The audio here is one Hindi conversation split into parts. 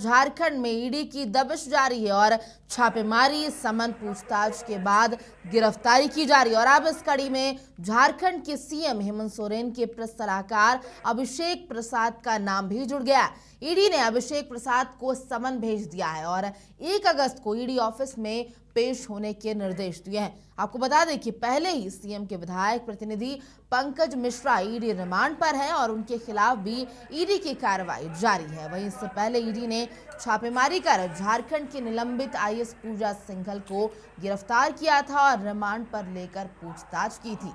झारखंड में ईडी की दबिश जारी है और छापेमारी, समन, पूछताछ के बाद गिरफ्तारी की जा रही है। और अब इस कड़ी में झारखंड के सीएम हेमंत सोरेन के प्रेस सलाहकार अभिषेक प्रसाद का नाम भी जुड़ गया। ईडी ने अभिषेक प्रसाद को समन भेज दिया है और 1 अगस्त को ईडी ऑफिस में पेश होने के निर्देश दिए हैं। आपको बता दें कि पहले ही सीएम के विधायक प्रतिनिधि पंकज मिश्रा ईडी रिमांड पर है और उनके खिलाफ भी ईडी की कार्रवाई जारी है। वहीं इससे पहले ईडी ने छापेमारी कर झारखंड की निलंबित आईएएस पूजा सिंघल को गिरफ्तार किया था और रिमांड पर लेकर पूछताछ की थी।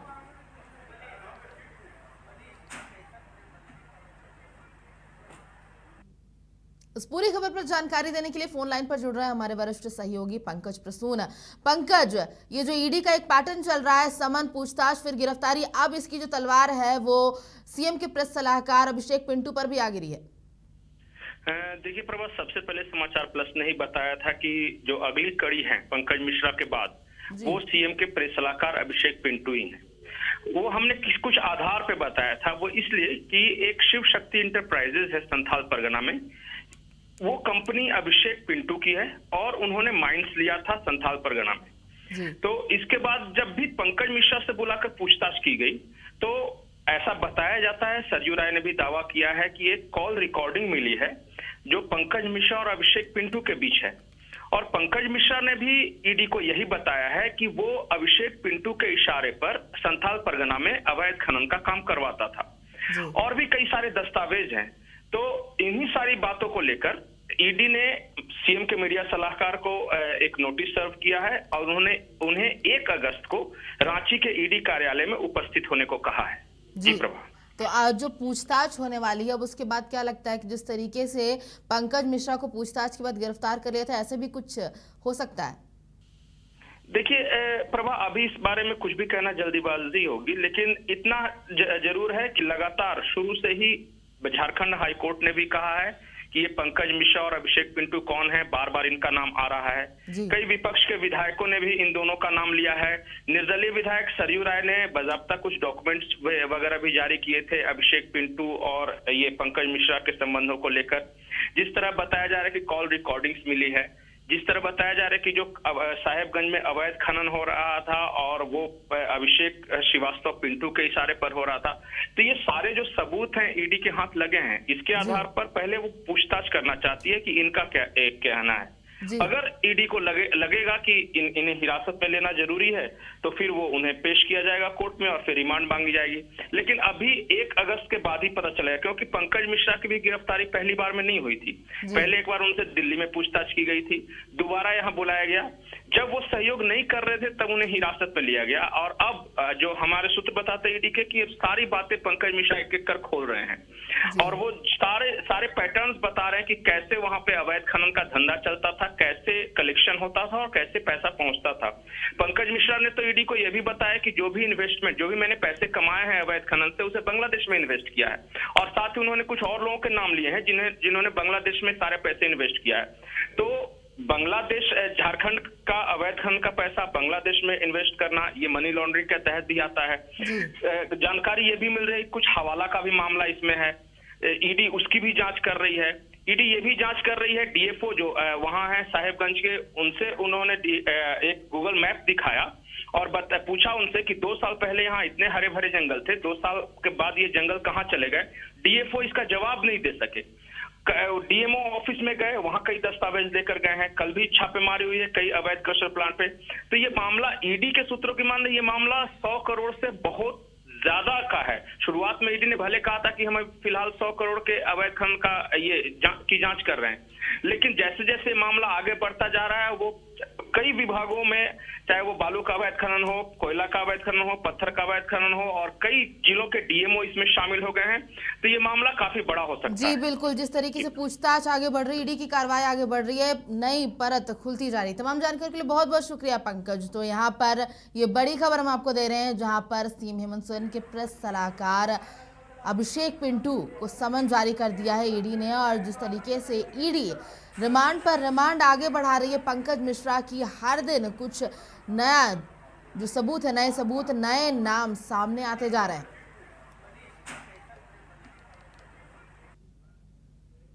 इस पूरी खबर पर जानकारी देने के लिए फोन लाइन पर जुड़ रहे हैं हमारे वरिष्ठ सहयोगी पंकज प्रसून। पंकज, ये जो ईडी का एक पैटर्न चल रहा है, समन, पूछताछ, फिर गिरफ्तारी, अब इसकी जो तलवार है वो सीएम के प्रेस सलाहकार अभिषेक पिंटू पर भी आ गिरी है। देखिए प्रभा, सबसे पहले समाचार प्लस ने ही बताया था कि जो अगली कड़ी है पंकज मिश्रा के बाद वो सीएम के प्रेस सलाहकार अभिषेक पिंटू ही है। वो हमने कुछ आधार पे बताया था, वो इसलिए कि एक शिव शक्ति इंटरप्राइजेज है संथाल परगना में, वो कंपनी अभिषेक पिंटू की है और उन्होंने माइंस लिया था संथाल परगना में। तो इसके बाद जब भी पंकज मिश्रा से बुलाकर पूछताछ की गई तो ऐसा बताया जाता है, सरयू राय ने भी दावा किया है कि एक कॉल रिकॉर्डिंग मिली है जो पंकज मिश्रा और अभिषेक पिंटू के बीच है। और पंकज मिश्रा ने भी ईडी को यही बताया है कि वो अभिषेक पिंटू के इशारे पर संथाल परगना में अवैध खनन का काम करवाता था। और भी कई सारे दस्तावेज हैं। तो इन्हीं सारी बातों को लेकर ईडी ने सीएम के मीडिया सलाहकार को एक नोटिस सर्व किया है और उन्हें 1 अगस्त को रांची के ईडी कार्यालय में उपस्थित होने को कहा है। जी प्रभा। तो आज जो पूछताछ होने वाली है अब उसके बाद क्या लगता है कि जिस तरीके से पंकज मिश्रा को पूछताछ के बाद गिरफ्तार कर लिया था, ऐसे भी कुछ हो सकता है? देखिए प्रभा, अभी इस बारे में कुछ भी कहना जल्दीबाजी होगी, लेकिन इतना जरूर है कि लगातार शुरू से ही झारखंड हाई कोर्ट ने भी कहा है कि ये पंकज मिश्रा और अभिषेक पिंटू कौन है, बार बार इनका नाम आ रहा है। कई विपक्ष के विधायकों ने भी इन दोनों का नाम लिया है। निर्दलीय विधायक सरयू राय ने बाकायदा कुछ डॉक्यूमेंट्स वगैरह भी जारी किए थे अभिषेक पिंटू और ये पंकज मिश्रा के संबंधों को लेकर। जिस तरह बताया जा रहा है कि कॉल रिकॉर्डिंग्स मिली है, जिस तरह बताया जा रहा है कि जो साहेबगंज में अवैध खनन हो रहा था और वो अभिषेक श्रीवास्तव पिंटू के इशारे पर हो रहा था, तो ये सारे जो सबूत हैं ईडी के हाथ लगे हैं। इसके आधार पर पहले वो पूछताछ करना चाहती है कि इनका क्या कहना है। अगर ईडी को लगेगा कि इन्हें हिरासत में लेना जरूरी है तो फिर वो उन्हें पेश किया जाएगा कोर्ट में और फिर रिमांड मांगी जाएगी। लेकिन अभी 1 अगस्त के बाद ही पता चलेगा, क्योंकि पंकज मिश्रा की भी गिरफ्तारी पहली बार में नहीं हुई थी। पहले एक बार उनसे दिल्ली में पूछताछ की गई थी, दोबारा यहाँ बुलाया गया। जब वो सहयोग नहीं कर रहे थे तब उन्हें हिरासत में लिया गया और अब जो हमारे सूत्र बताते ईडी के कि सारी बातें पंकज मिश्रा एक एक कर खोल रहे हैं और वो सारे पैटर्न्स बता रहे हैं कि कैसे वहां पे अवैध खनन का धंधा चलता था, कैसे कलेक्शन होता था और कैसे पैसा पहुंचता था। पंकज मिश्रा ने तो ईडी को यह भी बताया कि जो भी इन्वेस्टमेंट, जो भी मैंने पैसे कमाए हैं अवैध खनन से, उसे बांग्लादेश में इन्वेस्ट किया है। और साथ ही उन्होंने कुछ और लोगों के नाम लिए हैं जिन्होंने बांग्लादेश में सारे पैसे इन्वेस्ट किया है। तो बांग्लादेश, झारखंड का अवैध खनन का पैसा बांग्लादेश में इन्वेस्ट करना, ये मनी लॉन्ड्रिंग के तहत भी आता है। जानकारी ये भी मिल रही है कुछ हवाला का भी मामला इसमें है। ईडी उसकी भी जांच कर रही है। ईडी ये भी जांच कर रही है डीएफओ जो वहां है साहेबगंज के, उनसे उन्होंने एक गूगल मैप दिखाया और पूछा उनसे कि 2 साल पहले यहाँ इतने हरे भरे जंगल थे, 2 साल के बाद ये जंगल कहाँ चले गए। डीएफओ इसका जवाब नहीं दे सके। डीएमओ ऑफिस में गए, वहां कई दस्तावेज लेकर गए हैं। कल भी छापेमारी हुई है कई अवैध क्रशर प्लांट पे। तो ये मामला ईडी के सूत्रों की मान ये मामला 100 करोड़ से बहुत ज्यादा का है। शुरुआत में ईडी ने भले कहा था कि हम फिलहाल 100 करोड़ के अवैध खनन का की जांच कर रहे हैं, लेकिन जैसे जैसे मामला आगे बढ़ता जा रहा है वो कई विभागों में, चाहे वो बालू का अवैध खनन हो, कोयला का अवैध खनन हो, पत्थर का अवैध खनन हो, और कई जिलों के डीएमओ इसमें शामिल हो गए हैं। तो ये मामला काफी बड़ा हो सकता है। जी बिल्कुल, जिस तरीके से पूछताछ आगे बढ़ रही है, ईडी की कार्रवाई आगे बढ़ रही है, नई परत खुलती जा रही है। तमाम जानकारी के लिए बहुत बहुत शुक्रिया पंकज। तो यहाँ पर ये बड़ी खबर हम आपको दे रहे हैं जहाँ पर सीएम हेमंत सोरेन के प्रेस सलाहकार अभिषेक पिंटू को समन जारी कर दिया है ईडी ने। और जिस तरीके से ईडी रिमांड पर रिमांड आगे बढ़ा रही है पंकज मिश्रा की, हर दिन कुछ नया जो सबूत है, नए सबूत, नए नाम सामने आते जा रहे हैं।